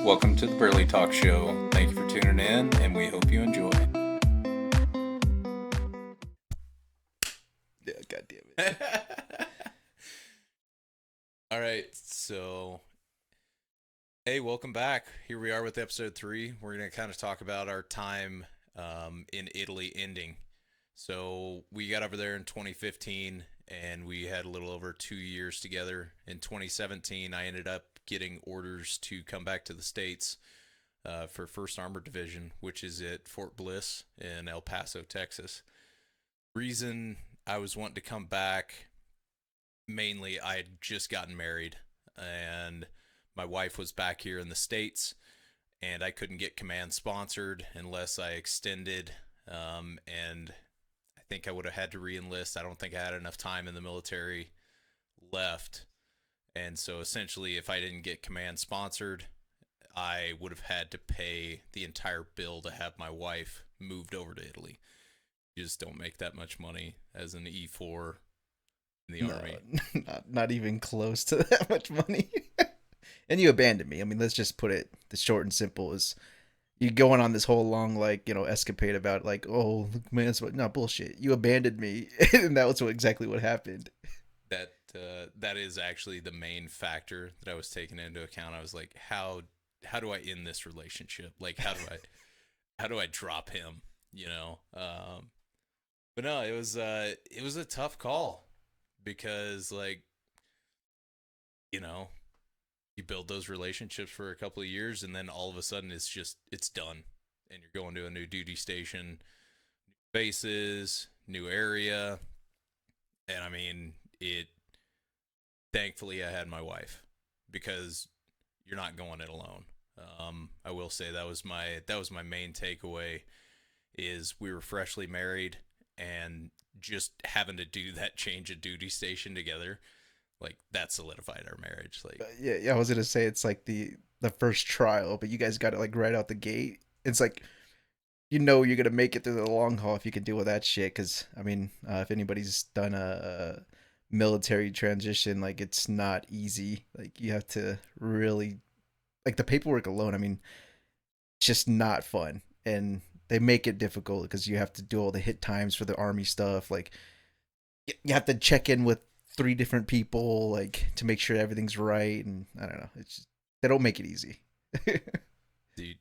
Welcome to the Burly Talk Show. Thank you for tuning in, and we hope you enjoy. Yeah, God damn it. All right, so hey, welcome back. Here we are with episode 3. We're going to kind of talk about our time in Italy ending. So we got over there in 2015, and we had a little over 2 years together. In 2017, I ended up getting orders to come back to the States for 1st Armored Division, which is at Fort Bliss in El Paso, Texas. Reason I was wanting to come back, mainly I had just gotten married, and my wife was back here in the States, and I couldn't get command sponsored unless I extended, and I think I would have had to re-enlist. I don't think I had enough time in the military left, and so essentially if I didn't get command sponsored, I would have had to pay the entire bill to have my wife moved over to Italy. You just don't make that much money as an E4 in the Army. Not even close to that much money. And you abandoned me. I mean, let's just put it the short and simple is you going on this whole long, escapade about oh, man, it's no bullshit. You abandoned me. And that was exactly what happened. That is actually the main factor that I was taking into account. I was like, how do I end this relationship? Like, how do I drop him? You know? But no, it was a tough call because, you build those relationships for a couple of years, and then all of a sudden it's done, and you're going to a new duty station, new bases, new area, and I mean it. Thankfully, I had my wife, because you're not going it alone. I will say that was my main takeaway, is we were freshly married, and just having to do that change of duty station together, that solidified our marriage. Yeah, I was gonna say it's like the first trial, but you guys got it right out the gate. It's like you're gonna make it through the long haul if you can deal with that shit. Because I mean, if anybody's done a military transition, it's not easy. You have to really the paperwork alone. I mean, it's just not fun, and they make it difficult because you have to do all the hit times for the Army stuff. You have to check in with 3 different people, to make sure everything's right. And I don't know. It's just, they don't make it easy. Dude,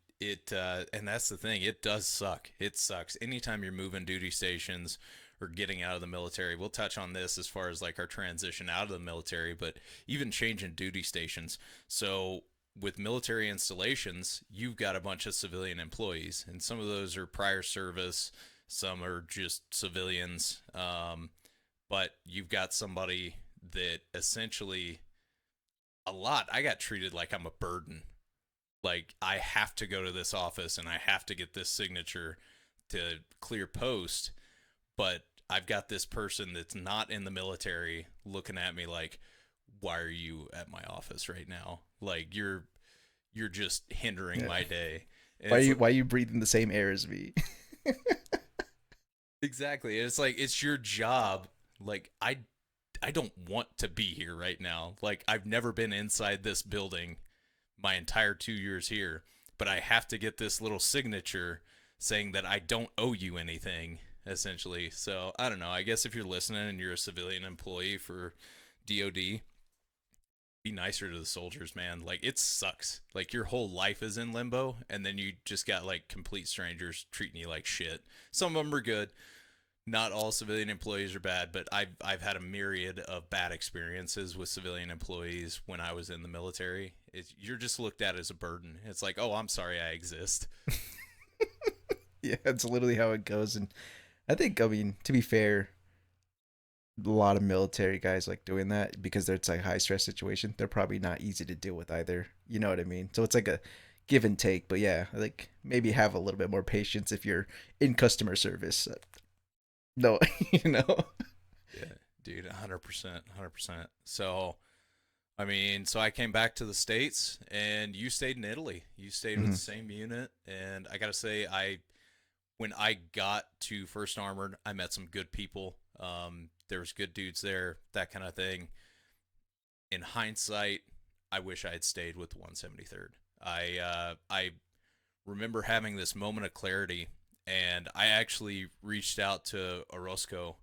and that's the thing. It does suck. It sucks. Anytime you're moving duty stations or getting out of the military, we'll touch on this as far as our transition out of the military, but even changing duty stations. So with military installations, you've got a bunch of civilian employees, and some of those are prior service, some are just civilians. But you've got somebody that essentially I got treated like I'm a burden. I have to go to this office and I have to get this signature to clear post, but I've got this person that's not in the military looking at me like, why are you at my office right now? You're just hindering my day. And why are you breathing the same air as me? Exactly. It's it's your job. I don't want to be here right now. I've never been inside this building my entire 2 years here, but I have to get this little signature saying that I don't owe you anything, essentially. So I don't know. I guess if you're listening and you're a civilian employee for DOD, be nicer to the soldiers, man. It sucks. Your whole life is in limbo, and then you just got complete strangers treating you like shit. Some of them are good. Not all civilian employees are bad, but I've had a myriad of bad experiences with civilian employees when I was in the military. You're just looked at as a burden. It's oh, I'm sorry I exist. Yeah, that's literally how it goes. And I mean, to be fair, a lot of military guys doing that because it's a high stress situation. They're probably not easy to deal with either. You know what I mean? So it's a give and take. But yeah, maybe have a little bit more patience if you're in customer service. No, Yeah, dude, 100%, 100%. So, I mean, I came back to the States, and you stayed in Italy. You stayed with the same unit, and I gotta say, when I got to 1st Armored, I met some good people. There was good dudes there, that kind of thing. In hindsight, I wish I had stayed with the 173rd. I remember having this moment of clarity, and I actually reached out to Orozco,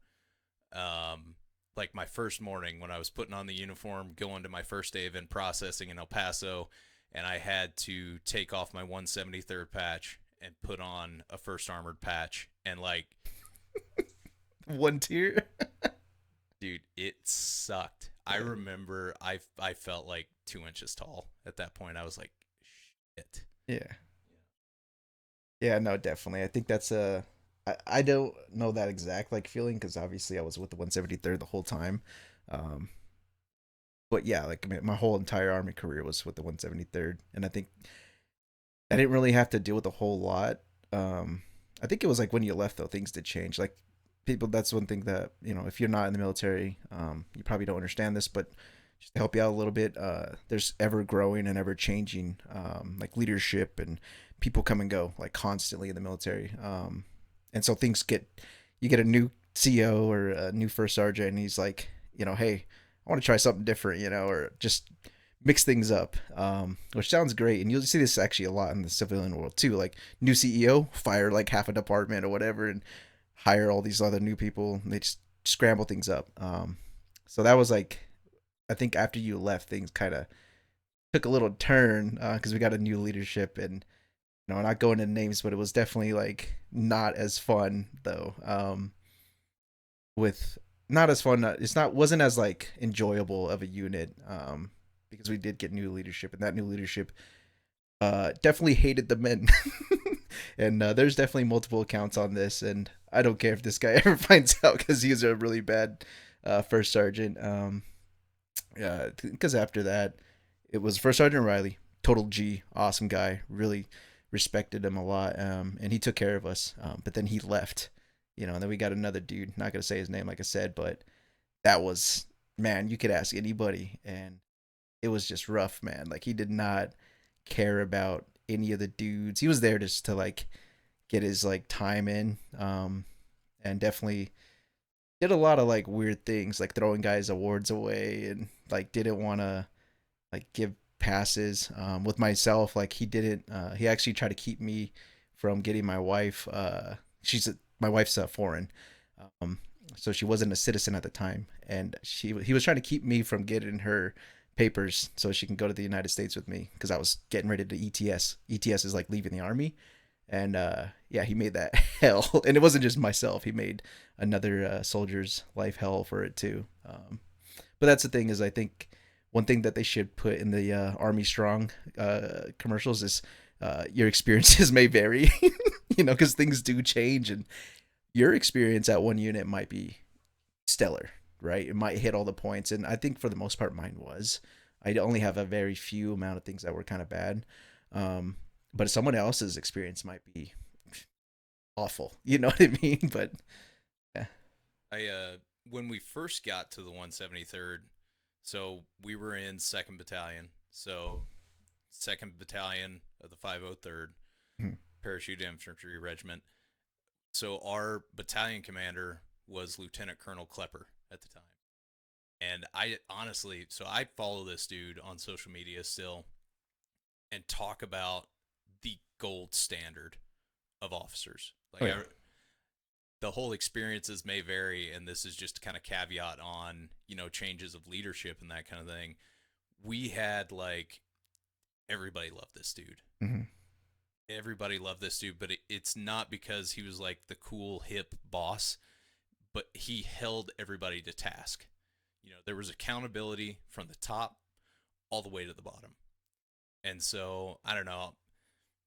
like my first morning when I was putting on the uniform, going to my first day of in processing in El Paso, and I had to take off my 173rd patch and put on a First Armored patch, and like, One tier. dude, it sucked. I remember I felt like 2 inches tall at that point. I was like, shit. Yeah. Yeah, no, definitely. I think that's I don't know that exact like feeling because obviously I was with the 173rd the whole time. Um, but yeah, like I mean, my whole entire army career was with the 173rd, and I think I didn't really have to deal with a whole lot. I think it was like when you left though, things did change. Like people, that's one thing that if you're not in the military, you probably don't understand this, but just to help you out a little bit, there's ever growing and ever changing like leadership and people come and go like constantly in the military. And so you get a new CO or a new first sergeant, and he's like, hey, I want to try something different, or just mix things up, which sounds great. And you'll see this actually a lot in the civilian world too. Like new CEO, fire like half a department or whatever, and hire all these other new people. And they just scramble things up. So that was like, I think after you left, things kind of took a little turn because we got a new leadership, and not going into names, but it was definitely like not as fun though. With not as fun, wasn't as like enjoyable of a unit because we did get new leadership, and that new leadership definitely hated the men. And there's definitely multiple accounts on this, and I don't care if this guy ever finds out because he's a really bad first sergeant. Yeah, because after that, it was First Sergeant Riley, total G, awesome guy, really respected him a lot, and he took care of us. But then he left, and then we got another dude. Not gonna say his name, like I said, but that was, man, you could ask anybody, and it was just rough, man. Like he did not care about any of the dudes. He was there just to like get his like time in, and definitely did a lot of like weird things, like throwing guys' awards away, and like didn't want to like give passes. With myself, like he actually tried to keep me from getting my wife. My wife's foreign, so she wasn't a citizen at the time, and he was trying to keep me from getting her papers so she can go to the United States with me because I was getting ready to ETS. ETS is like leaving the army. And yeah, he made that hell. And it wasn't just myself. He made another soldier's life hell for it too. But that's the thing is I think one thing that they should put in the Army Strong commercials is your experiences may vary, because things do change. And your experience at one unit might be stellar, right? It might hit all the points. And I think for the most part mine was. I only have a very few amount of things that were kind of bad. But someone else's experience might be awful. You know what I mean? But yeah. When we first got to the 173rd, so we were in 2nd Battalion. So 2nd Battalion of the 503rd Parachute Infantry Regiment. So our battalion commander was Lieutenant Colonel Klepper at the time. And I follow this dude on social media still and talk about the gold standard of officers. Like the whole experiences may vary, and this is just to kind of caveat on, changes of leadership and that kind of thing. We had like, everybody loved this dude. Mm-hmm. Everybody loved this dude, but it's not because he was like the cool hip boss, but he held everybody to task. There was accountability from the top all the way to the bottom. And so, I don't know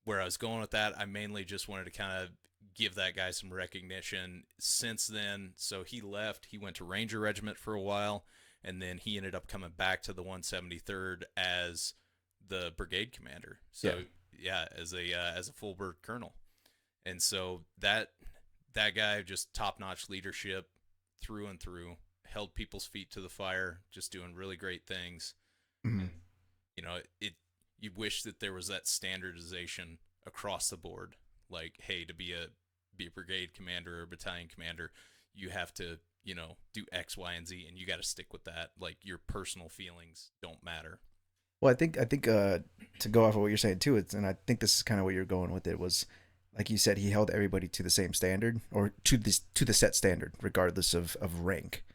where I was going with that. I mainly just wanted to kind of give that guy some recognition since then. So he left, he went to Ranger Regiment for a while, and then he ended up coming back to the 173rd as the brigade commander. So yeah, as a full bird colonel. And so that guy, just top-notch leadership through and through, held people's feet to the fire, just doing really great things. Mm-hmm. You wish that there was that standardization across the board. Like, hey, to be a brigade commander or battalion commander, you have to, do X, Y, and Z, and you got to stick with that. Like, your personal feelings don't matter. Well, I think to go off of what you're saying too, and I think this is kind of where you're going with it, was like you said, he held everybody to the same standard, or to the set standard, regardless of rank.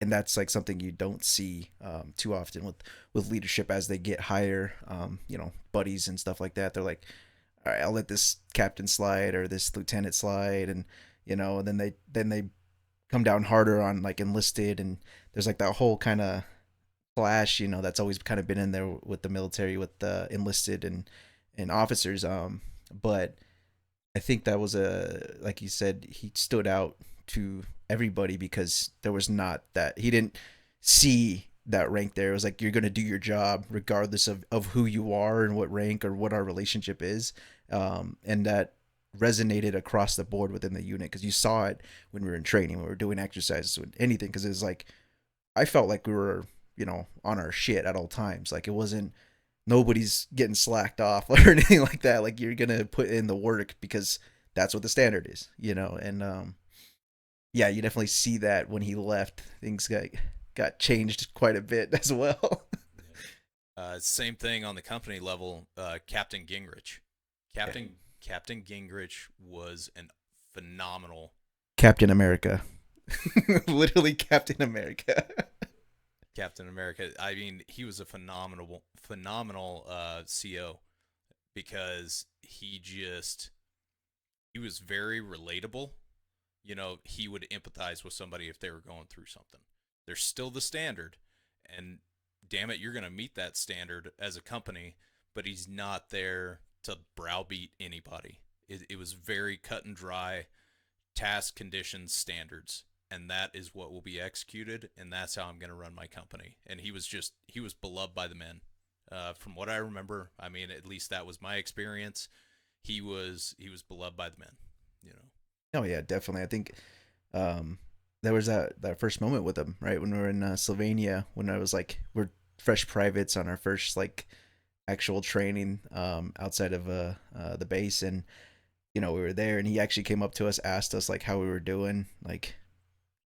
And that's like something you don't see too often with leadership as they get higher, buddies and stuff like that. They're like, all right, I'll let this captain slide or this lieutenant slide, and and then they come down harder on like enlisted, and there's like that whole kind of clash, that's always kind of been in there with the military, with the enlisted and officers. But I think that was like you said, he stood out to everybody because there was not that, he didn't see that rank there. It was like, you're going to do your job regardless of who you are and what rank or what our relationship is. And that resonated across the board within the unit, because you saw it when we were in training, when we were doing exercises, with anything. Because it was like, I felt like we were, on our shit at all times. Like, it wasn't, nobody's getting slacked off or anything like that. Like, you're gonna put in the work because that's what the standard is, and yeah, you definitely see that when he left, things got changed quite a bit as well. Same thing on the company level. Captain Gingrich, Captain Captain Gingrich was an phenomenal Captain America. Literally Captain America. Captain America. I mean, he was a phenomenal CO, because he was very relatable. He would empathize with somebody if they were going through something. There's still the standard, and damn it, you're going to meet that standard as a company, but he's not there to browbeat anybody. It was very cut and dry, task, conditions, standards, and that is what will be executed, and that's how I'm going to run my company. And he was beloved by the men. From what I remember, I mean, at least that was my experience. He was beloved by the men. Oh yeah, definitely. I think there was that first moment with him, right, when we were in Slovenia, when I was like, we're fresh privates on our first like actual training outside of the base, and we were there, and he actually came up to us, asked us like how we were doing, like,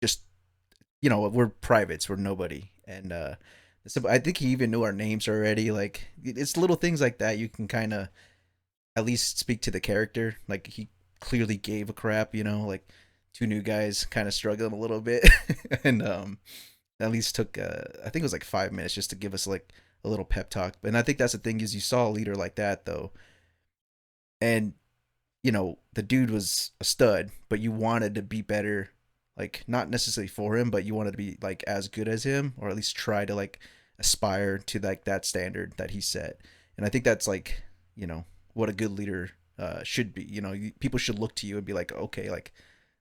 just, we're privates, we're nobody, and so I think he even knew our names already. Like, it's little things like that you can kind of at least speak to the character. Like, he clearly gave a crap, like, two new guys kind of struggling a little bit, and at least took I think it was like 5 minutes just to give us like a little pep talk. And I think that's the thing, is you saw a leader like that though, and the dude was a stud, but you wanted to be better, like, not necessarily for him, but you wanted to be like as good as him, or at least try to like aspire to like that standard that he set. And I think that's like, what a good leader should be. People should look to you and be like, okay, like,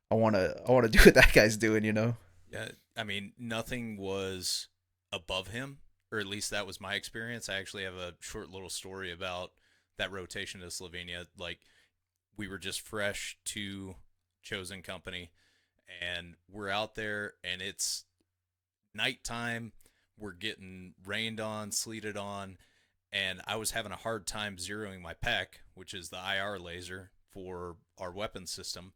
I want to do what that guy's doing. Yeah, I mean, nothing was above him, or at least that was my experience. I actually have a short little story about that rotation to Slovenia. Like, we were just fresh to chosen company, and we're out there, and it's nighttime. We're getting rained on, sleeted on, and I was having a hard time zeroing my PEC, which is the IR laser for our weapon system,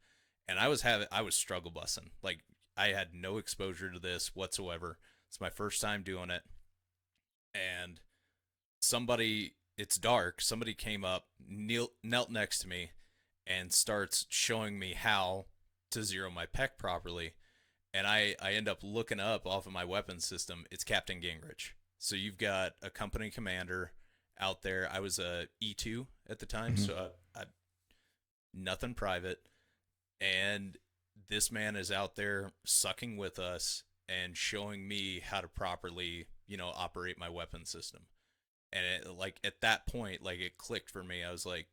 and I was struggle bussing. Like, I had no exposure to this whatsoever. It's my first time doing it, and it's dark. Somebody came up, knelt next to me, and starts showing me how to zero my PEC properly. And I end up looking up off of my weapon system. It's Captain Gingrich. So you've got a company commander out there. I was a E2 at the time, Mm-hmm. so I nothing private. And this man is out there sucking with us and showing me how to properly, operate my weapon system. And like, at that point, like, it clicked for me. I was like,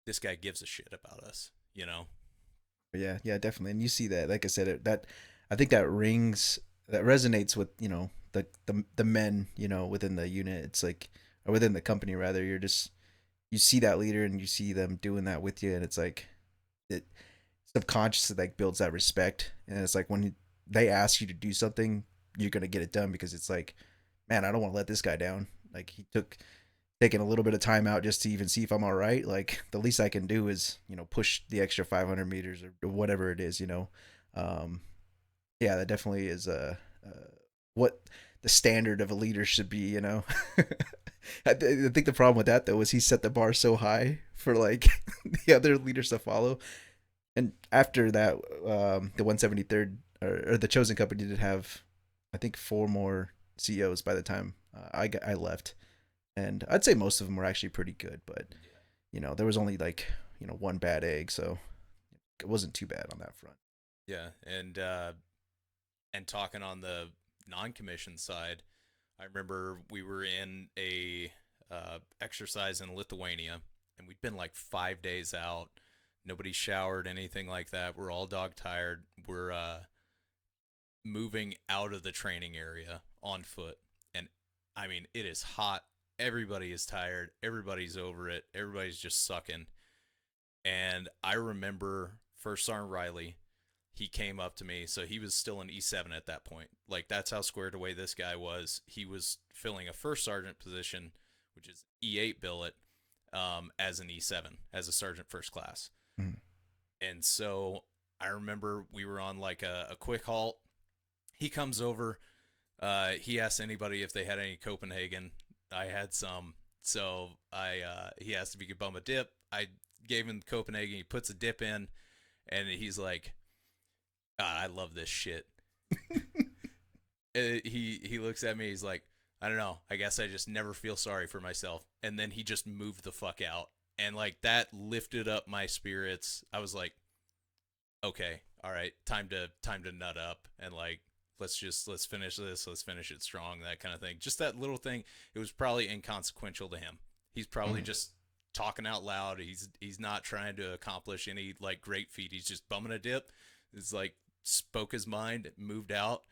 this guy gives a shit about us. Yeah, definitely. And you see that, like I said, that I think that resonates with, the men, within the unit. It's like, or within the company rather. You see that leader, and you see them doing that with you, and it's like, it subconsciously like builds that respect. And it's like, when they ask you to do something, you're gonna get it done, because it's like, man, I don't want to let this guy down. Like, taking a little bit of time out just to even see if I'm all right. Like, the least I can do is, push the extra 500 meters or whatever it is. Yeah, that definitely is what the standard of a leader should be. I think the problem with that though was he set the bar so high for like the other leaders to follow. And after that, the 173rd or the Chosen Company did have, I think, 4 more CEOs by the time I left, and I'd say most of them were actually pretty good. But there was only like one bad egg, so it wasn't too bad on that front. Yeah, and talking on the non-commissioned side, I remember we were in a exercise in Lithuania, and we'd been like 5 days out. Nobody showered, anything like that. We're all dog tired. We're moving out of the training area on foot, and I mean it is hot. Everybody is tired. Everybody's over it. Everybody's just sucking. And I remember First Sergeant Riley. He came up to me. So he was still an E7 at that point. Like, that's how squared away this guy was. He was filling a first sergeant position, which is E8 billet, as an E7, as a sergeant first class. Mm. And so I remember we were on like a quick halt. He comes over. He asked anybody if they had any Copenhagen. I had some. So he asked if he could bum a dip. I gave him Copenhagen. He puts a dip in, and he's like, God, I love this shit. He looks at me. He's like, I don't know. I guess I just never feel sorry for myself. And then he just moved the fuck out. And like that lifted up my spirits. I was like, okay, all right, time to nut up and like let's finish this. Let's finish it strong. That kind of thing. Just that little thing. It was probably inconsequential to him. He's probably just talking out loud. He's not trying to accomplish any like great feat. He's just bumming a dip. It's like spoke his mind, moved out,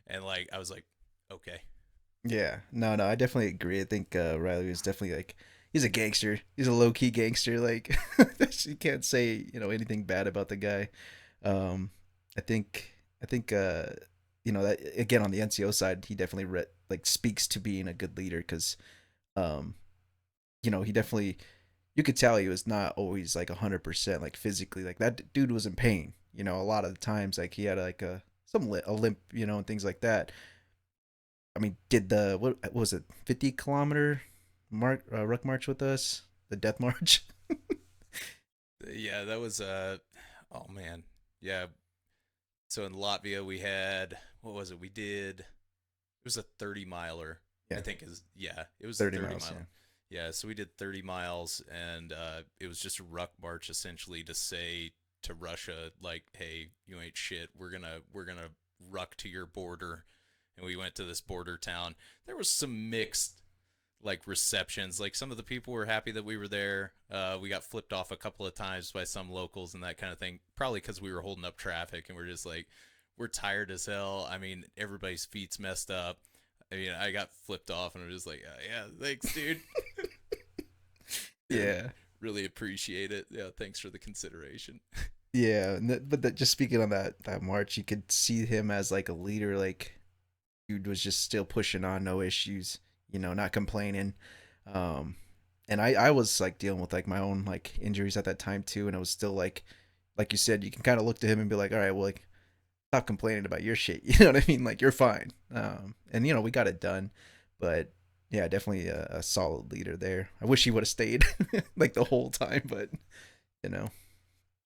and like I was like, okay. Yeah, no, I definitely agree. I think Riley was definitely like he's a gangster. He's a low key gangster. Like you can't say anything bad about the guy. I think that again on the NCO side, he definitely speaks to being a good leader because, he definitely you could tell he was not always like 100% like physically like that dude was in pain. A lot of the times like he had like a limp, and things like that. I mean, did the what was it 50-kilometer ruck march with us, the death march? Yeah, that was oh man, yeah. So in Latvia we had what was it? It was a 30-miler. Yeah. I think it was 30 a 30 miles. miler. Yeah, so we did 30 miles, and it was just a ruck march essentially to say to Russia like, hey, you ain't shit. We're gonna ruck to your border. And we went to this border town. There was some mixed like receptions. Like some of the people were happy that we were there. We got flipped off a couple of times by some locals and that kind of thing. Probably because we were holding up traffic and we're just like, we're tired as hell. I mean, everybody's feet's messed up. I mean, I got flipped off and I'm just like, yeah, thanks, dude. Yeah. Really appreciate it. Yeah, thanks for the consideration. Yeah, but just speaking on that march, you could see him as like a leader. Like, dude was just still pushing on, no issues, not complaining. And I was like dealing with like my own like injuries at that time too, and I was still like you said, you can kind of look to him and be like, all right, well, like stop complaining about your shit. You know what I mean? Like you're fine. And we got it done, but yeah, definitely a solid leader there. I wish he would have stayed like the whole time, but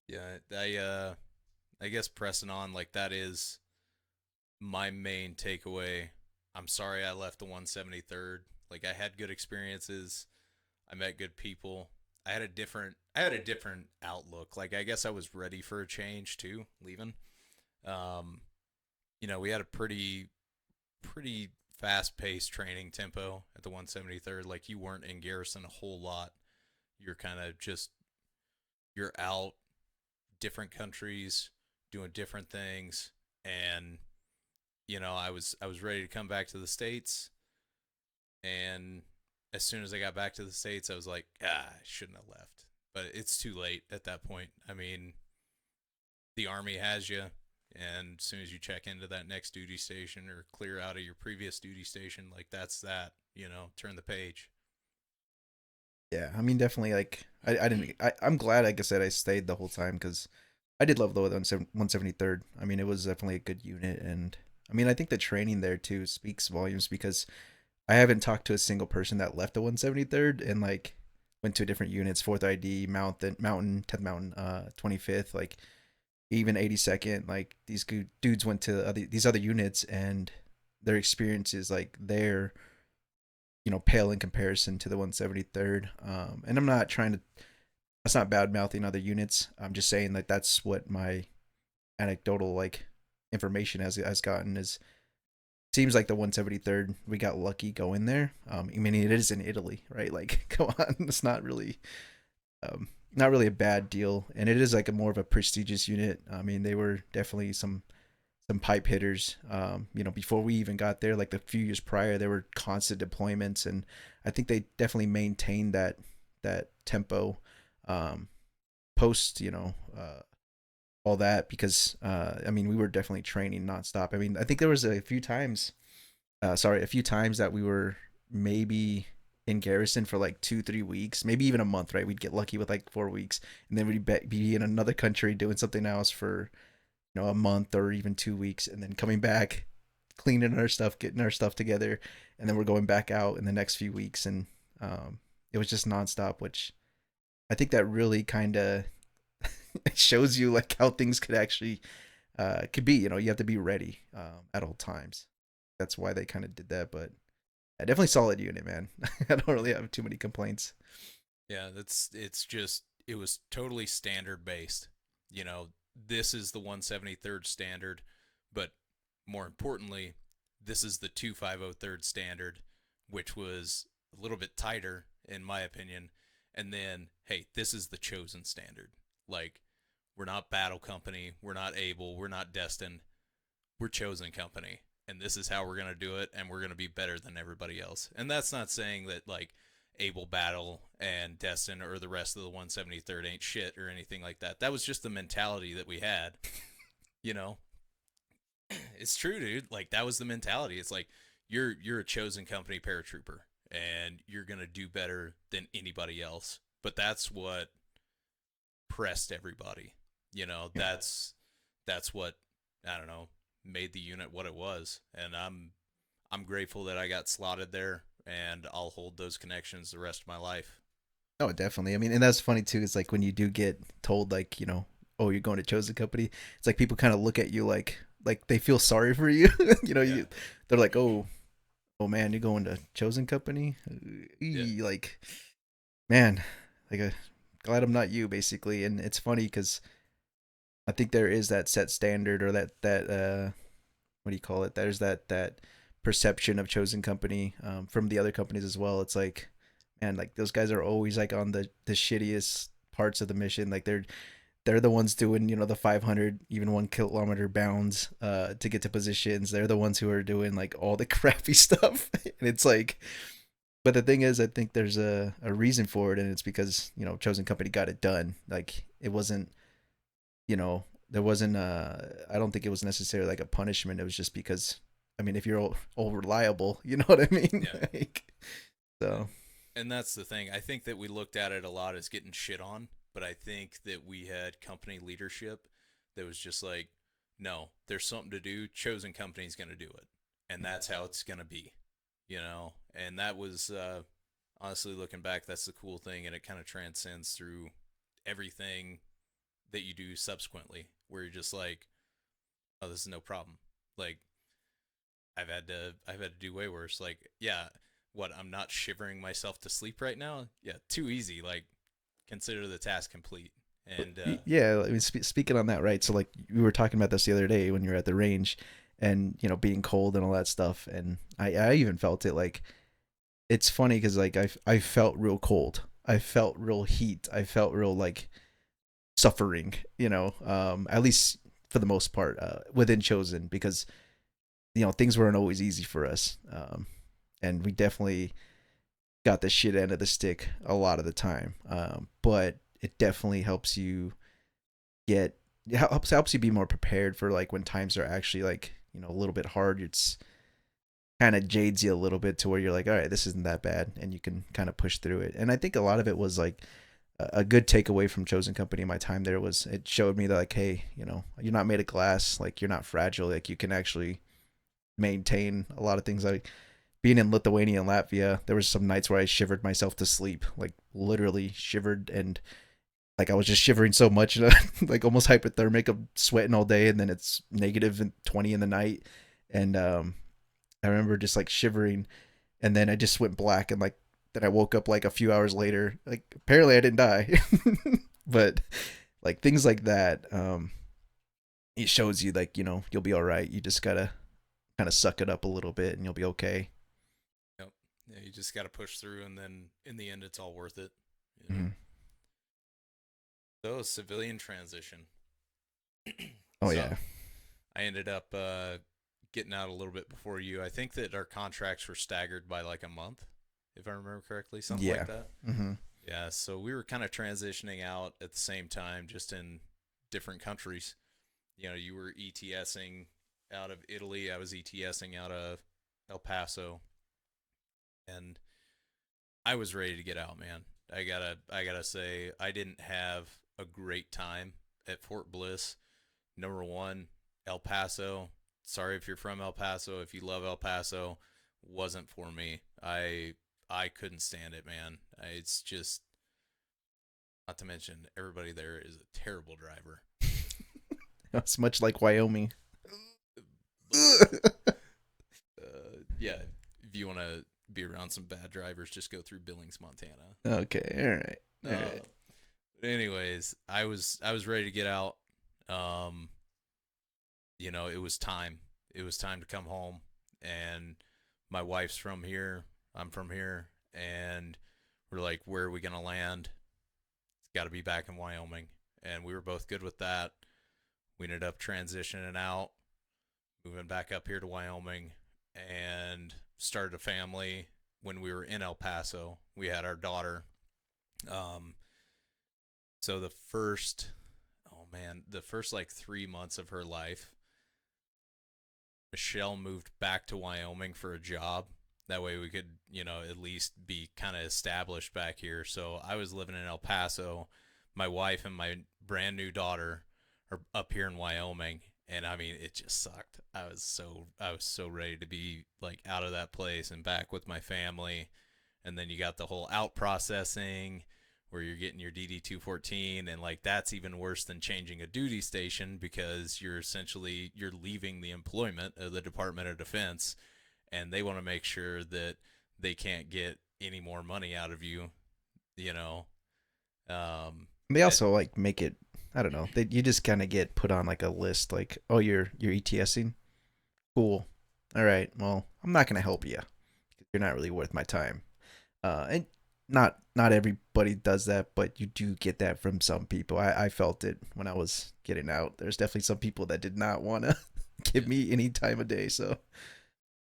Yeah, I guess pressing on like that is my main takeaway. I'm sorry I left the 173rd. Like I had good experiences. I met good people. I had a different outlook. Like I guess I was ready for a change too, leaving. We had a pretty fast-paced training tempo at the 173rd. Like you weren't in garrison a whole lot. You're kind of just you're out different countries doing different things, and I was ready to come back to the States, and as soon as I got back to the States, I was like, I shouldn't have left. But it's too late at that point. I mean, the Army has you, and as soon as you check into that next duty station or clear out of your previous duty station, like that's that, turn the page. yeah, I mean, definitely like I'm glad, like I said, I stayed the whole time because I did love the 173rd. I mean, it was definitely a good unit, and I mean, I think the training there too speaks volumes because I haven't talked to a single person that left the 173rd and like went to different units, 4th ID, Mountain, 10th Mountain, 25th, like even 82nd. Like these dudes went to these other units, and their experiences like they're pale in comparison to the 173rd. And I'm not trying to. That's not bad mouthing other units. I'm just saying like that's what my anecdotal like information has gotten is. Seems like the 173rd, we got lucky going there. I mean, it is in Italy, right? Like, come on, it's not really a bad deal, and it is like a more of a prestigious unit. I mean, they were definitely some pipe hitters. Before we even got there, like the few years prior, there were constant deployments, and I think they definitely maintained that tempo post, all that because I mean we were definitely training nonstop. I mean I think there was a few times that we were maybe in garrison for like 2-3 weeks, maybe even a month, right? We'd get lucky with like 4 weeks, and then we'd be in another country doing something else for a month or even 2 weeks, and then coming back, cleaning our stuff, getting our stuff together, and then we're going back out in the next few weeks. And it was just nonstop, which I think that really kind of it shows you like how things could actually could be. You have to be ready at all times. That's why they kind of did that. But yeah, definitely solid unit, man. I don't really have too many complaints. Yeah, it was totally standard based. This is the 173rd standard, but more importantly, this is the 2503rd standard, which was a little bit tighter in my opinion. And then, hey, this is the chosen standard. Like, we're not Battle Company, we're not Able, we're not Destined, we're Chosen Company, and this is how we're going to do it, and we're going to be better than everybody else. And that's not saying that, like, Able, Battle, and Destined or the rest of the 173rd ain't shit or anything like that. That was just the mentality that we had, It's true, dude. Like, that was the mentality. It's like, you're a Chosen Company paratrooper, and you're going to do better than anybody else. But that's what pressed everybody. That's what, I don't know, made the unit what it was. And I'm grateful that I got slotted there, and I'll hold those connections the rest of my life. Oh, definitely. I mean, and that's funny too. It's like when you do get told like, oh, you're going to Chosen Company. It's like people kind of look at you like they feel sorry for you. Yeah. They're like, oh man, you're going to Chosen Company. Yeah. Like, man, like glad I'm not you, basically. And it's funny because I think there is that set standard, or that what do you call it? There's that perception of Chosen Company from the other companies as well. It's like, man, like those guys are always like on the shittiest parts of the mission. Like they're the ones doing the 500 even 1 kilometer bounds to get to positions. They're the ones who are doing like all the crappy stuff. And it's like, but the thing is, I think there's a reason for it, and it's because Chosen Company got it done. Like it wasn't, there wasn't I don't think it was necessarily like a punishment. It was just because, I mean, if you're all reliable, you know what I mean? Yeah. Like, so. And that's the thing. I think that we looked at it a lot as getting shit on, but I think that we had company leadership that was just like, no, there's something to do. Chosen Company's going to do it, and that's how it's going to be. And that was honestly, looking back, that's the cool thing, and it kind of transcends through everything that you do subsequently, where you're just like, oh, this is no problem. Like, I've had to do way worse. Like, yeah, what, I'm not shivering myself to sleep right now? Yeah, too easy. Like, consider the task complete. And Yeah, I mean, speaking on that, right? So like we were talking about this the other day when you were at the range, and being cold and all that stuff, and I even felt it. Like, it's funny because like I felt real cold, I felt real heat, I felt real like suffering, at least for the most part within Chosen, because things weren't always easy for us, and we definitely got the shit end of the stick a lot of the time, but it definitely helps you helps you be more prepared for like when times are actually like a little bit hard. It's kind of jades you a little bit to where you're like, all right, this isn't that bad, and you can kind of push through it. And I think a lot of it was like a good takeaway from Chosen Company in my time there was it showed me that like, hey, you're not made of glass, like you're not fragile, like you can actually maintain a lot of things. Like being in Lithuania and Latvia, there was some nights where I shivered myself to sleep, like literally shivered, and like I was just shivering so much, like almost hypothermic of sweating all day, and then it's -20 in the night, and I remember just like shivering, and then I just went black, and like then I woke up like a few hours later, like apparently I didn't die, but like things like that, it shows you like you'll be all right. You just gotta kind of suck it up a little bit, and you'll be okay. Yep. Yeah, you just got to push through, and then in the end, it's all worth it. You know? Mm-hmm. So, civilian transition. Oh So, yeah. I ended up getting out a little bit before you. I think that our contracts were staggered by like a month, if I remember correctly, something Yeah. like that. Mm-hmm. Yeah, so we were kind of transitioning out at the same time, just in different countries. You know, you were ETSing out of Italy, I was ETSing out of El Paso, and I was ready to get out, man. I gotta say, I didn't have a great time at Fort Bliss. Number one, El Paso. Sorry if you're from El Paso. If you love El Paso, wasn't for me. I couldn't stand it, man. It's just, not to mention everybody there is a terrible driver. It's much like Wyoming. Yeah, if you want to be around some bad drivers, just go through Billings, Montana. Okay, all right. All right. But anyways, I was ready to get out. You know, it was time. It was time to come home, and my wife's from here. I'm from here, and we're like, where are we gonna land? It's got to be back in Wyoming, and we were both good with that. We ended up transitioning out, moving back up here to Wyoming, and started a family when we were in El Paso. We had our daughter. So the first like 3 months of her life, Michelle moved back to Wyoming for a job. That way we could, at least be kind of established back here. So I was living in El Paso. My wife and my brand new daughter are up here in Wyoming. And I mean, it just sucked. I was so ready to be like out of that place and back with my family. And then you got the whole out processing where you're getting your DD-214, and like that's even worse than changing a duty station, because you're leaving the employment of the Department of Defense, and they want to make sure that they can't get any more money out of you, you know. They also like make it. I don't know. You just kind of get put on like a list, like, oh, you're ETSing. Cool. All right. Well, I'm not gonna help you. You're not really worth my time. And not everybody does that, but you do get that from some people. I felt it when I was getting out. There's definitely some people that did not want to give me any time of day. So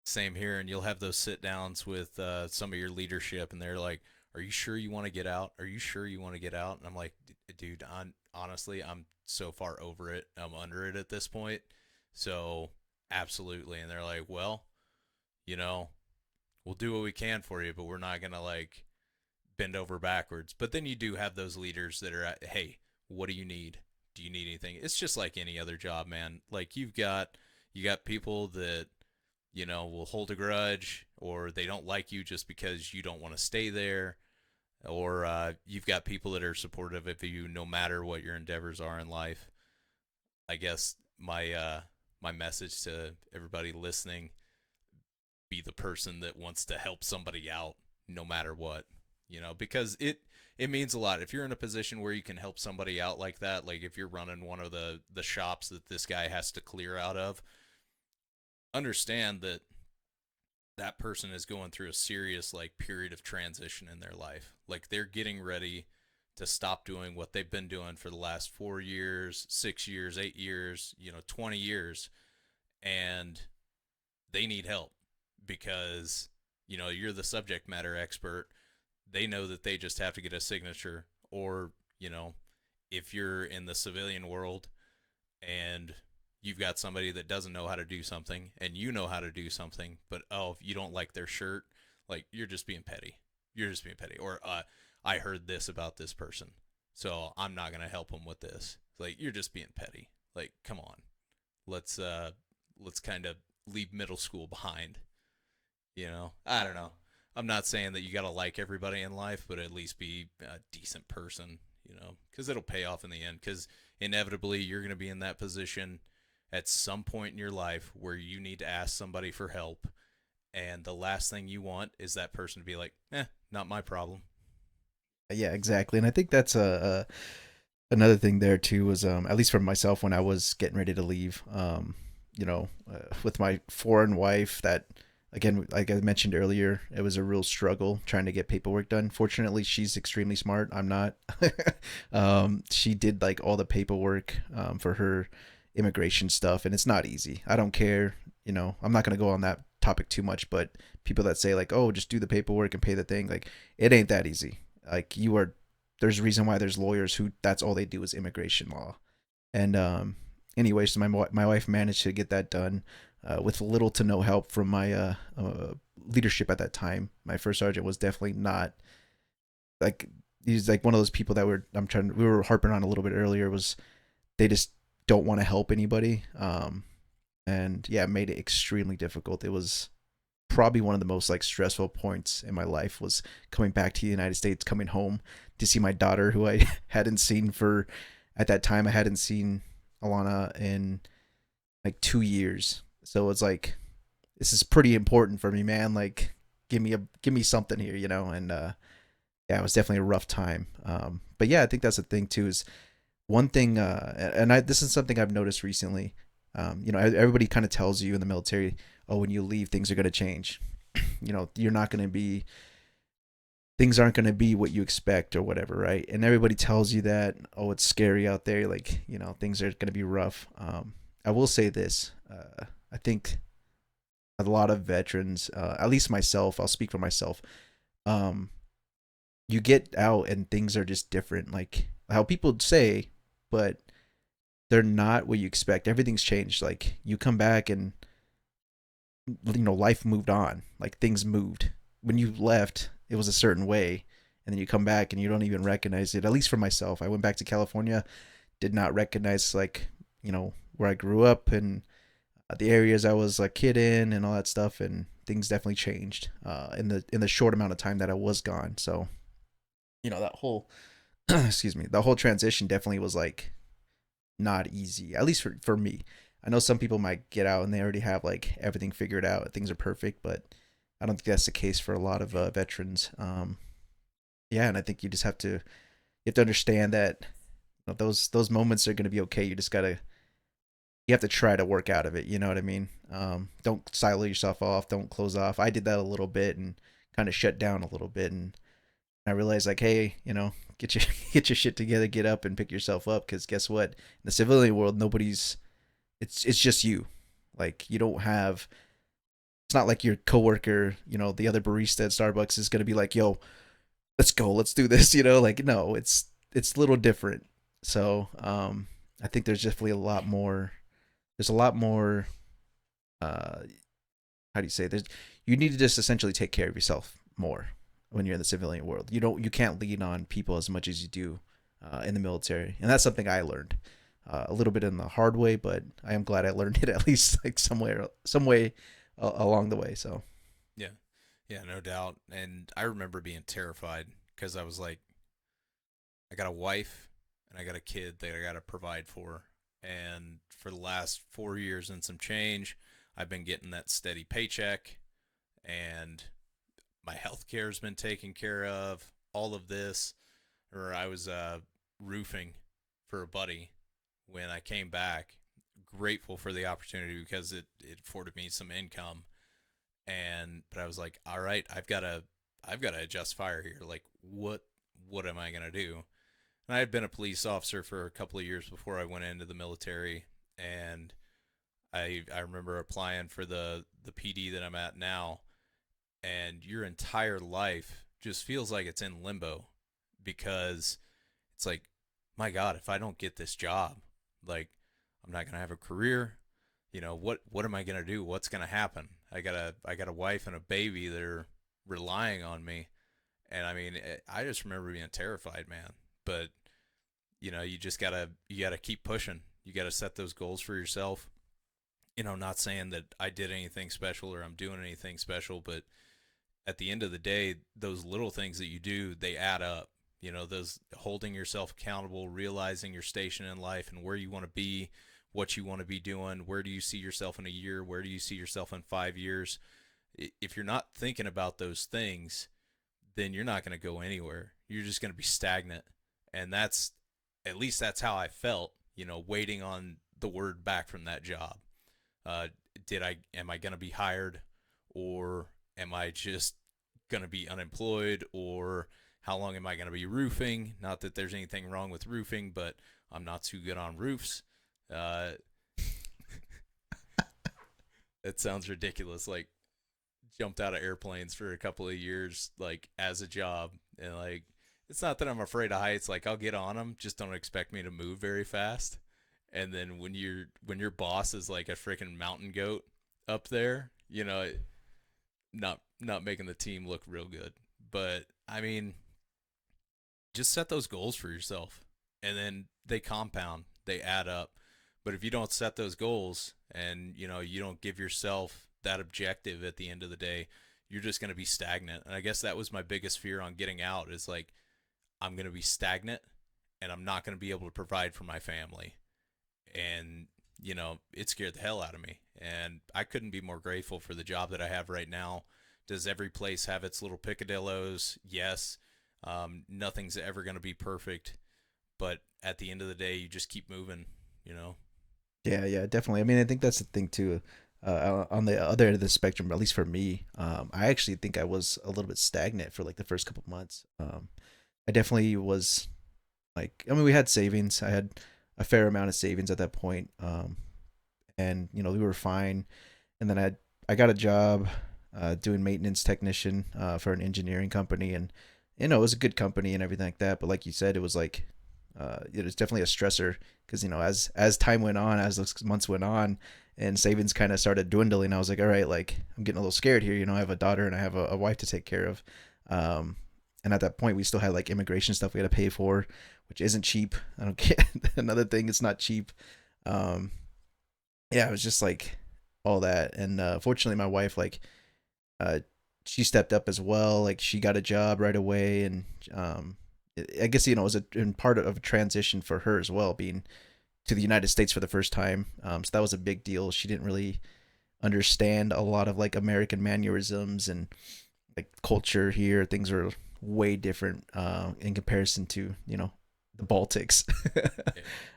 same here, and you'll have those sit downs with some of your leadership, and they're like, "Are you sure you want to get out? Are you sure you want to get out?" And I'm like, "Dude, honestly, I'm so far over it. I'm under it at this point. So absolutely." And they're like, "Well, we'll do what we can for you, but we're not gonna like bend over backwards." But then you do have those leaders that are, hey, what do you need? Do you need anything? It's just like any other job, man. Like you got people that will hold a grudge, or they don't like you just because you don't want to stay there, or you've got people that are supportive of you no matter what your endeavors are in life. I guess my message to everybody listening: be the person that wants to help somebody out no matter what. Because it means a lot if you're in a position where you can help somebody out like that. Like if you're running one of the shops that this guy has to clear out of, understand that that person is going through a serious like period of transition in their life. Like they're getting ready to stop doing what they've been doing for the last 4 years, 6 years, 8 years, 20 years, and they need help because you're the subject matter expert. They know that they just have to get a signature, or if you're in the civilian world and you've got somebody that doesn't know how to do something and you know how to do something, but if you don't like their shirt, like you're just being petty. Or I heard this about this person, so I'm not going to help them with this. Like you're just being petty. Like come on. Let's kind of leave middle school behind. I don't know. I'm not saying that you got to like everybody in life, but at least be a decent person, because it'll pay off in the end. Because inevitably, you're going to be in that position at some point in your life where you need to ask somebody for help. And the last thing you want is that person to be like, not my problem. Yeah, exactly. And I think that's another thing there too was at least for myself when I was getting ready to leave, with my foreign wife that again, like I mentioned earlier, it was a real struggle trying to get paperwork done. Fortunately, she's extremely smart. I'm not. She did like all the paperwork for her immigration stuff, and it's not easy. I don't care. I'm not going to go on that topic too much, but people that say like, oh, just do the paperwork and pay the thing, like it ain't that easy. Like there's a reason why there's lawyers who that's all they do is immigration law. And anyway, so my wife managed to get that done with little to no help from my leadership at that time. My first sergeant was definitely not like he's like one of those people that we were harping on a little bit earlier was they just don't want to help anybody. And yeah, it made it extremely difficult. It was probably one of the most like stressful points in my life was coming back to the United States, coming home to see my daughter who I hadn't seen at that time I hadn't seen Alana in like 2 years. So it's like this is pretty important for me, man. Like give me something here, and yeah, it was definitely a rough time. But yeah, I think that's the thing too is one thing this is something I've noticed recently. Everybody kind of tells you in the military, oh, when you leave, things are going to change. You're not going to be, things aren't going to be what you expect or whatever, right? And everybody tells you that, oh, it's scary out there. Like, things are going to be rough. I will say this. I think a lot of veterans, at least myself, I'll speak for myself. You get out and things are just different. Like how people say, but they're not what you expect. Everything's changed. Like you come back and life moved on. Like things moved. When you left, it was a certain way, and then you come back and you don't even recognize it. At least for myself, I went back to California, did not recognize like where I grew up and the areas I was a kid in and all that stuff, and things definitely changed in the short amount of time that I was gone. So that whole excuse me, the whole transition definitely was like not easy, at least for me. I know some people might get out and they already have like everything figured out, things are perfect, but I don't think that's the case for a lot of veterans. Yeah, and I think you have to understand that those moments are going to be okay. You have to try to work out of it. You know what I mean? Don't silo yourself off. Don't close off. I did that a little bit and kind of shut down a little bit, and I realized like, hey, get your get your shit together, get up and pick yourself up. Because guess what? In the civilian world, it's just you. Like you don't have. It's not like your coworker, the other barista at Starbucks is gonna be like, yo, let's go, let's do this. Like no, it's a little different. So I think there's definitely a lot more. There's a lot more. How do you say? You need to just essentially take care of yourself more when you're in the civilian world. You can't lean on people as much as you do in the military, and that's something I learned a little bit in the hard way, but I am glad I learned it at least like some way along the way. So yeah, no doubt. And I remember being terrified because I was like, I got a wife and I got a kid that I got to provide for, and for the last 4 years and some change, I've been getting that steady paycheck, and my health care has been taken care of, all of this. Or I was roofing for a buddy when I came back, grateful for the opportunity because it afforded me some income. But I was like, all right, I've got to adjust fire here. Like what am I going to do? And I had been a police officer for a couple of years before I went into the military, and I remember applying for the PD that I'm at now, and your entire life just feels like it's in limbo because it's like, my God, if I don't get this job, like I'm not going to have a career. What am I going to do? What's going to happen? I got a wife and a baby that are relying on me. And I mean, I just remember being terrified, man. But you just you gotta keep pushing. You gotta set those goals for yourself. not saying that I did anything special or I'm doing anything special, but at the end of the day, those little things that you do, they add up. Those holding yourself accountable, realizing your station in life and where you want to be, what you want to be doing, where do you see yourself in a year, where do you see yourself in 5 years. If you're not thinking about those things, then you're not going to go anywhere. You're just going to be stagnant. And at least that's how I felt, waiting on the word back from that job. Am I going to be hired, or am I just going to be unemployed, or how long am I going to be roofing? Not that there's anything wrong with roofing, but I'm not too good on roofs. It sounds ridiculous. Like, jumped out of airplanes for a couple of years, like, as a job. And, like, it's not that I'm afraid of heights. Like, I'll get on them. Just don't expect me to move very fast. And then when your boss is like a freaking mountain goat up there, not making the team look real good. But I mean, just set those goals for yourself, and then they compound, they add up. But if you don't set those goals, and you don't give yourself that objective at the end of the day, you're just going to be stagnant. And I guess that was my biggest fear on getting out, is like, I'm going to be stagnant and I'm not going to be able to provide for my family. And it scared the hell out of me, and I couldn't be more grateful for the job that I have right now. Does every place have its little picadillos? Yes. Nothing's ever going to be perfect, but at the end of the day, you just keep moving. Yeah, definitely. I mean, I think that's the thing too. On the other end of the spectrum, at least for me, I actually think I was a little bit stagnant for like the first couple months. I definitely was, like, I mean, we had savings. I had a fair amount of savings at that point. And we were fine. And then I got a job doing maintenance technician for an engineering company, and it was a good company and everything like that. But like you said, it was like it was definitely a stressor, because as time went on, as those months went on, and savings kind of started dwindling, I was like, all right, like, I'm getting a little scared here. I have a daughter and I have a wife to take care of. And at that point, we still had like immigration stuff we had to pay for, which isn't cheap. I don't get another thing. It's not cheap. Yeah, it was just like all that. And fortunately, my wife, like, she stepped up as well. Like, she got a job right away. And I guess, it was part of a transition for her as well, being to the United States for the first time. So that was a big deal. She didn't really understand a lot of like American mannerisms and like culture here. Things are way different in comparison to the Baltics.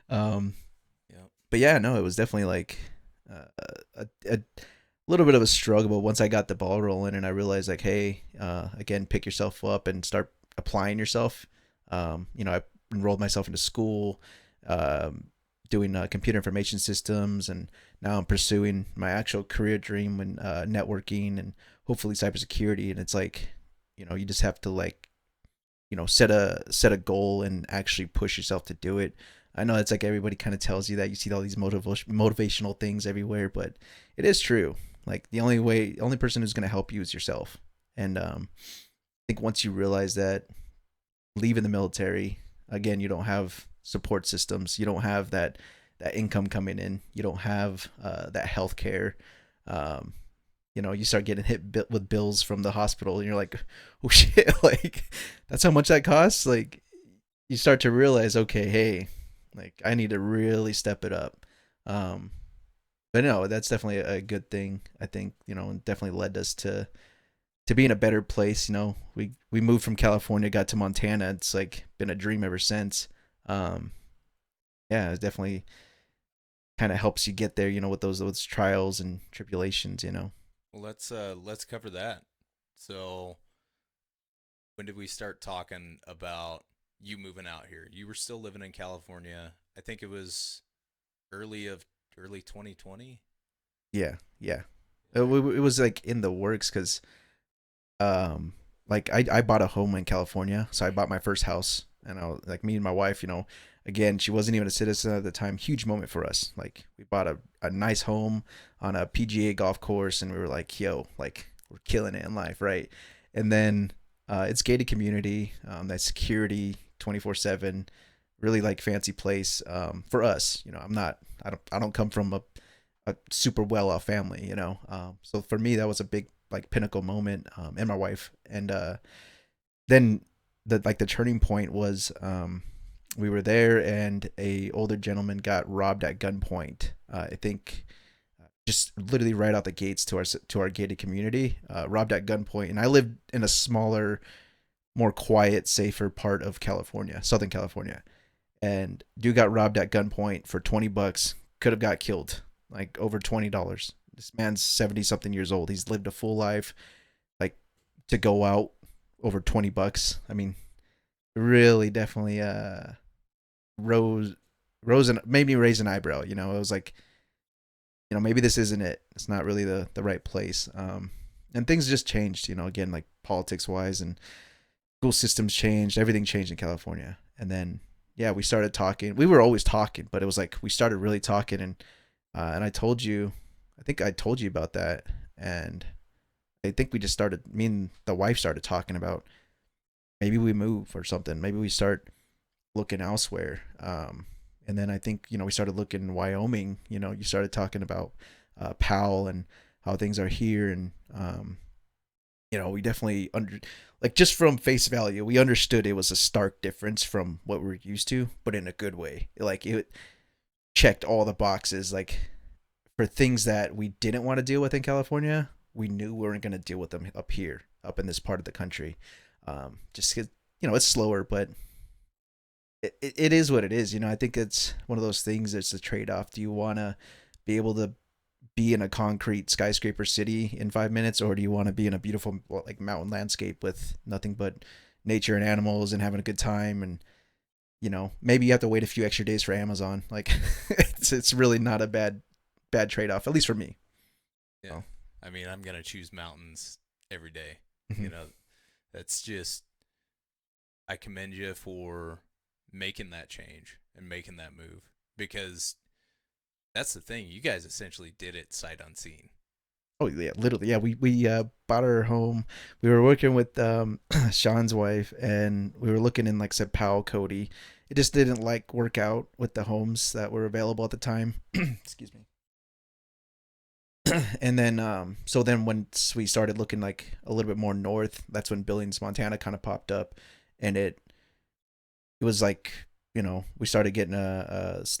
But yeah, no, it was definitely like a little bit of a struggle. But once I got the ball rolling and I realized, like, hey, again, pick yourself up and start applying yourself. I enrolled myself into school, doing computer information systems, and now I'm pursuing my actual career dream in networking and hopefully cybersecurity. And it's like, you just have to, like, set a goal and actually push yourself to do it. I know it's like everybody kind of tells you that. You see all these motivational things everywhere, but it is true. Like, the only person who's going to help you is yourself. And I think once you realize that, leaving the military, again, you don't have support systems. You don't have that income coming in. You don't have that health care. You start getting hit with bills from the hospital, and you're like, oh shit, like, that's how much that costs. Like, you start to realize, okay, hey, like, I need to really step it up. But no, that's definitely a good thing. I think, and definitely led us to be in a better place. We moved from California, got to Montana. It's like been a dream ever since. Yeah, it definitely kind of helps you get there, with those trials and tribulations, Well, let's cover that. So, when did we start talking about you moving out here? You were still living in California. I think it was early 2020. Yeah. It was like in the works, because like, I bought a home in California, so I bought my first house, and I was like, me and my wife, again, she wasn't even a citizen at the time. Huge moment for us. Like, we bought a nice home on a PGA golf course, and we were like, yo, like, we're killing it in life, right? And then it's gated community, that security 24/7, really like fancy place for us. I don't come from a super well off family, So for me, that was a big like pinnacle moment, and my wife. And then the turning point was we were there, and a older gentleman got robbed at gunpoint. I think just literally right out the gates to our gated community, robbed at gunpoint. And I lived in a smaller, more quiet, safer part of California, Southern California. And dude got robbed at gunpoint for $20. Could have got killed, like over $20. This man's 70 something years old. He's lived a full life. Like, to go out over $20. I mean, really definitely rose and made me raise an eyebrow. It was like, maybe this isn't it. It's not really the right place. And things just changed, again, like politics wise, and school systems changed. Everything changed in California. And then, yeah, we started talking. We were always talking, but it was like we started really talking. And I think I told you about that. And I think me and the wife started talking about maybe we move or something. Maybe we start looking elsewhere. And then I think, we started looking in Wyoming. You started talking about Powell and how things are here. And, we definitely like, just from face value, we understood it was a stark difference from what we were used to, but in a good way. Like, it checked all the boxes. Like, for things that we didn't want to deal with in California, we knew we weren't going to deal with them up here, up in this part of the country. Just 'cause, it's slower, but it is what it is. I think it's one of those things. It's a trade-off. Do you want to be able to be in a concrete skyscraper city in 5 minutes, or do you want to be in a beautiful like mountain landscape with nothing but nature and animals and having a good time? And maybe you have to wait a few extra days for Amazon. Like, it's really not a bad trade-off, at least for me. Yeah, I mean, I'm gonna choose mountains every day. Mm-hmm. That's just, I commend you for making that change and making that move, because that's the thing. You guys essentially did it sight unseen. Oh yeah, literally. Yeah, we bought our home. We were working with Sean's wife, and we were looking in, like I said, Powell, Cody. It just didn't work out with the homes that were available at the time. Excuse me. And then so then once we started looking like a little bit more north, that's when Billings, Montana kind of popped up. And it was like, we started getting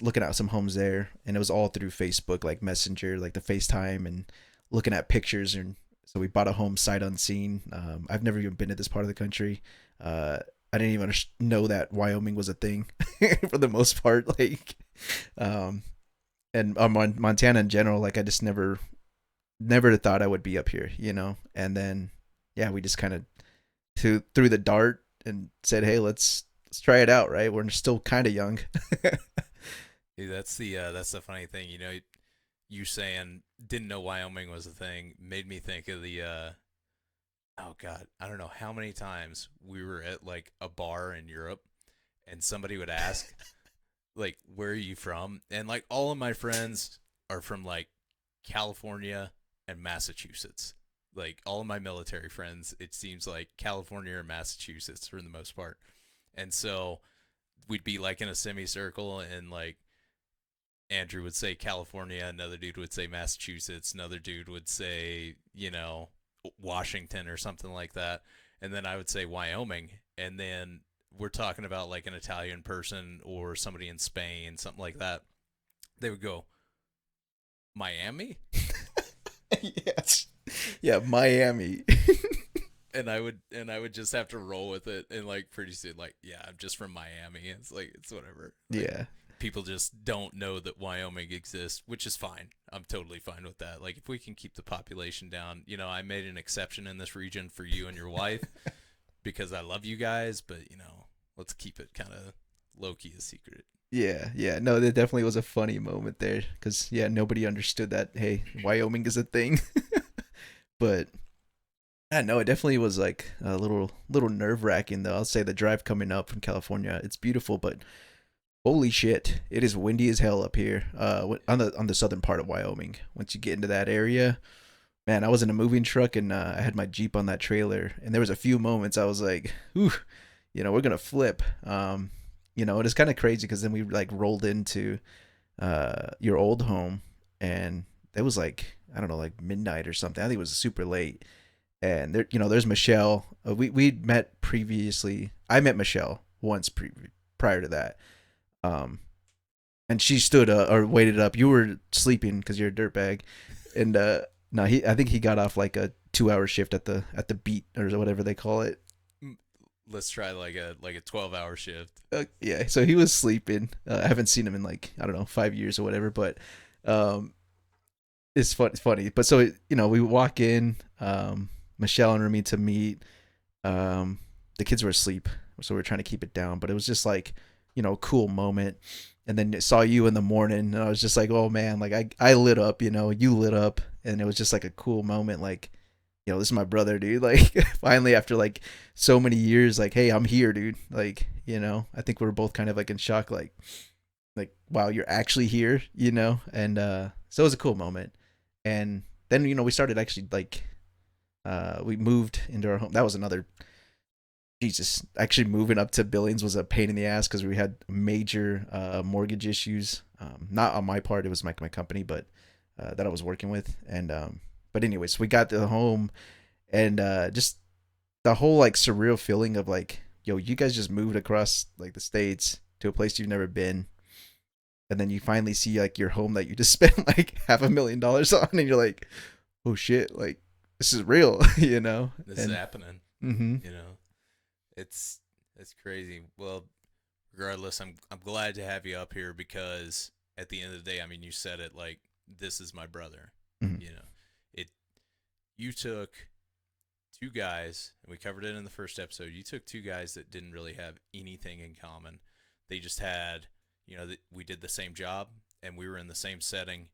looking at some homes there, and it was all through Facebook, like Messenger, like the FaceTime, and looking at pictures. And so we bought a home sight unseen. I've never even been to this part of the country. I didn't even know that Wyoming was a thing for the most part. Like, and Montana in general, like, I just never thought I would be up here, And then, yeah, we just kind of threw the dart and said, hey, let's try it out, right? We're still kind of young. Dude, that's the funny thing. You saying didn't know Wyoming was a thing made me think of the oh god, I don't know how many times we were at like a bar in Europe, and somebody would ask like, where are you from? And like, all of my friends are from like California and Massachusetts. Like, all of my military friends, it seems like California or Massachusetts for the most part. And so we'd be like in a semicircle, and like Andrew would say California, another dude would say Massachusetts, another dude would say, Washington or something like that. And then I would say Wyoming. And then we're talking about like an Italian person or somebody in Spain, something like that. They would go, Miami? Yes. Yeah, Miami. And I would just have to roll with it, and like pretty soon, like, yeah, I'm just from Miami. It's like, it's whatever. Like, yeah. People just don't know that Wyoming exists, which is fine. I'm totally fine with that. Like, if we can keep the population down, I made an exception in this region for you and your wife because I love you guys, but let's keep it kind of low key a secret. Yeah. No, there definitely was a funny moment there because, yeah, nobody understood that, hey, Wyoming is a thing. But yeah, no, it definitely was like a little nerve-wracking, though. I'll say the drive coming up from California, it's beautiful, but holy shit, it is windy as hell up here on the southern part of Wyoming. Once you get into that area, man, I was in a moving truck, and I had my Jeep on that trailer, and there was a few moments I was like, ooh, we're going to flip. It is kind of crazy because then we like rolled into your old home, and it was like, I don't know, like midnight or something. I think it was super late. And there, there's Michelle. We'd met previously. I met Michelle once prior to that. And she stood or waited up. You were sleeping because you're a dirtbag. And no, I think he got off like a 2-hour shift at the beat or whatever they call it. Let's try like a 12-hour shift. Yeah, so he was sleeping. I haven't seen him in like, I don't know, 5 years or whatever, but it's funny. But so we walk in, Michelle and Remy to meet. The kids were asleep, so we are trying to keep it down, but it was just like, a cool moment. And then saw you in the morning, and I was just like, oh man, like I lit up, you lit up, and it was just like a cool moment, like, this is my brother, dude. Like, finally, after like so many years, like, hey, I'm here, dude. Like, I think we were both kind of like in shock, like, wow, you're actually here, And so it was a cool moment. And then we started actually like, we moved into our home. That was another. Jesus, actually moving up to Billings was a pain in the ass because we had major mortgage issues. Not on my part, it was my company, but that I was working with. And but anyways, we got to the home, and just the whole like surreal feeling of like, yo, you guys just moved across like the states to a place you've never been, and then you finally see like your home that you just spent like $500,000 on, and you're like, oh shit, like this is real, This is happening. Mm-hmm. It's crazy. Well, regardless, I'm glad to have you up here because at the end of the day, I mean, you said it, like, this is my brother. Mm-hmm. You took two guys, and we covered it in the first episode. You took two guys that didn't really have anything in common. They just had, we did the same job and we were in the same setting,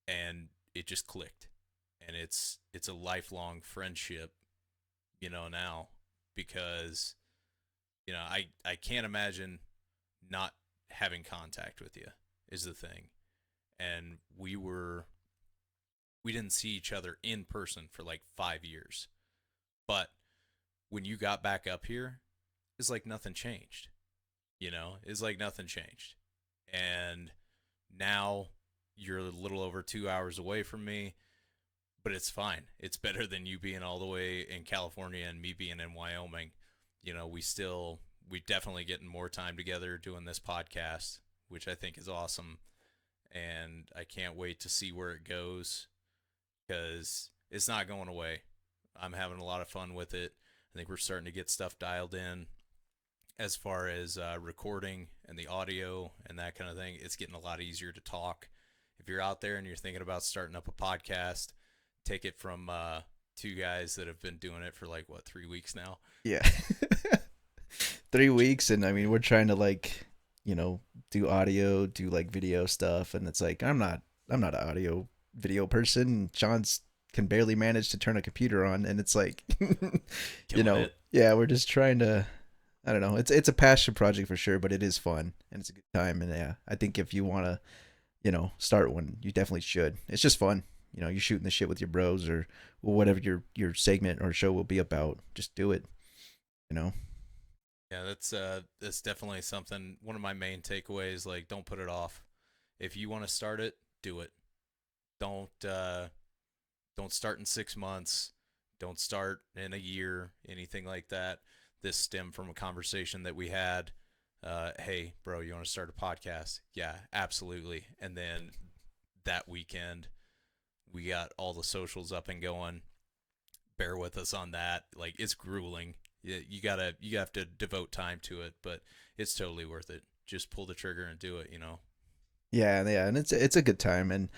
and it just clicked. And it's a lifelong friendship, now. Because, I can't imagine not having contact with you is the thing. And we didn't see each other in person for like 5 years. But when you got back up here, it's like nothing changed. It's like nothing changed. And now you're a little over 2 hours away from me. But it's fine. It's better than you being all the way in California and me being in Wyoming. We definitely getting more time together doing this podcast, which I think is awesome. And I can't wait to see where it goes because it's not going away. I'm having a lot of fun with it. I think we're starting to get stuff dialed in as far as recording and the audio and that kind of thing. It's getting a lot easier to talk. If you're out there and you're thinking about starting up a podcast, take it from two guys that have been doing it for like 3 weeks now. Yeah. 3 weeks, and I mean we're trying to like do audio, do like video stuff, and it's like I'm not an audio video person. John's can barely manage to turn a computer on, and it's like yeah, we're just trying to, I don't know, it's a passion project for sure, but it is fun and it's a good time. And yeah, I think if you want to start one, you definitely should. It's just fun. You're shooting the shit with your bros or whatever your segment or show will be about. Just do it. Yeah, that's definitely something. One of my main takeaways, like, don't put it off. If you want to start it, do it. Don't start in 6 months. Don't start in a year, anything like that. This stemmed from a conversation that we had. Hey, bro, you want to start a podcast? Yeah, absolutely. And then that weekend, we got all the socials up and going. Bear with us on that. Like, it's grueling. You have to devote time to it, but it's totally worth it. Just pull the trigger and do it. Yeah, and it's a good time. And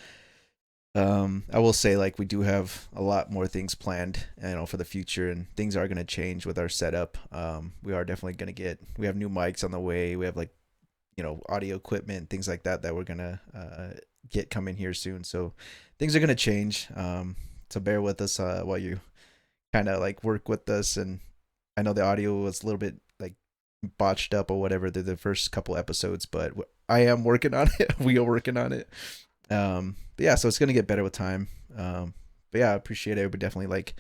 I will say, like, we do have a lot more things planned, for the future, and things are going to change with our setup. We are definitely going to we have new mics on the way. We have like, audio equipment, things like that we're going to get coming here soon. So things are going to change. So bear with us while you kind of like work with us. And I know the audio was a little bit like botched up or whatever the first couple episodes, but I am working on it. We are working on it. But yeah, so it's going to get better with time. But yeah, I appreciate it. But definitely like,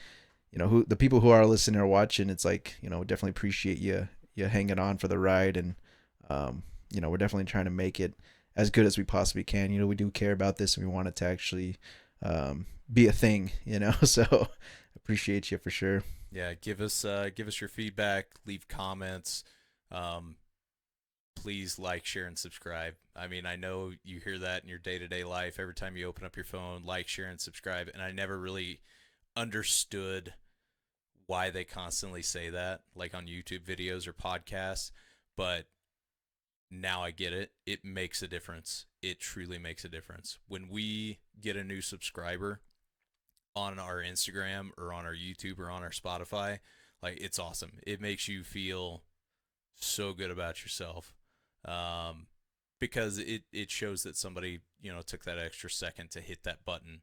who the people who are listening or watching, it's like, definitely appreciate you hanging on for the ride. And, we're definitely trying to make it as good as we possibly can. We do care about this, and we want it to actually be a thing. So appreciate you for sure. Yeah, give us your feedback, leave comments. Please like, share, and subscribe. I mean, I know you hear that in your day-to-day life. Every time you open up your phone, like, share, and subscribe. And I never really understood why they constantly say that, like on YouTube videos or podcasts. But now I get it. It makes a difference. It truly makes a difference. When we get a new subscriber on our Instagram or on our YouTube or on our Spotify, like, it's awesome. It makes you feel so good about yourself, because it shows that somebody took that extra second to hit that button,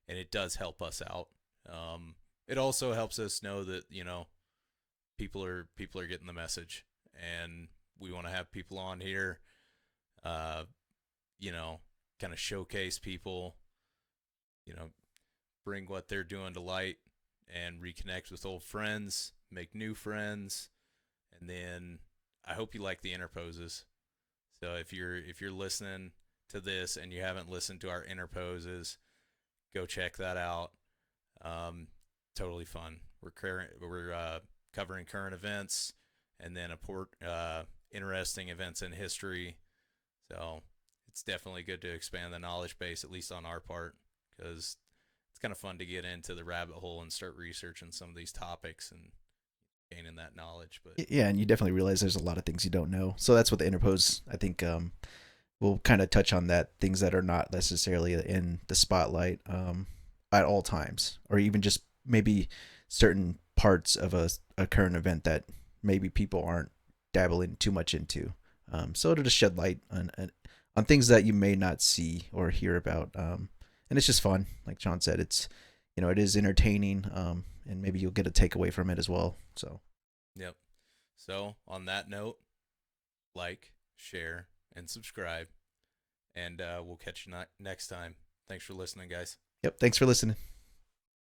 and it does help us out. It also helps us know that people are getting the message, and we want to have people on here, kind of showcase people, bring what they're doing to light, and reconnect with old friends, make new friends, and then I hope you like the interposes. So if you're listening to this and you haven't listened to our interposes, go check that out. Totally fun. We're covering current events, and then interesting events in history. So it's definitely good to expand the knowledge base, at least on our part, because it's kind of fun to get into the rabbit hole and start researching some of these topics and gaining that knowledge. But Yeah, and you definitely realize there's a lot of things you don't know. So that's what the interpose, I think, we'll kind of touch on that, things that are not necessarily in the spotlight at all times, or even just maybe certain parts of a current event that maybe people aren't dabbling too much into. So it'll just shed light on things that you may not see or hear about. And it's just fun. Like John said, it's, it is entertaining, and maybe you'll get a takeaway from it as well. So, yep. So on that note, like, share, and subscribe, and we'll catch you next time. Thanks for listening, guys. yep. Thanks for listening.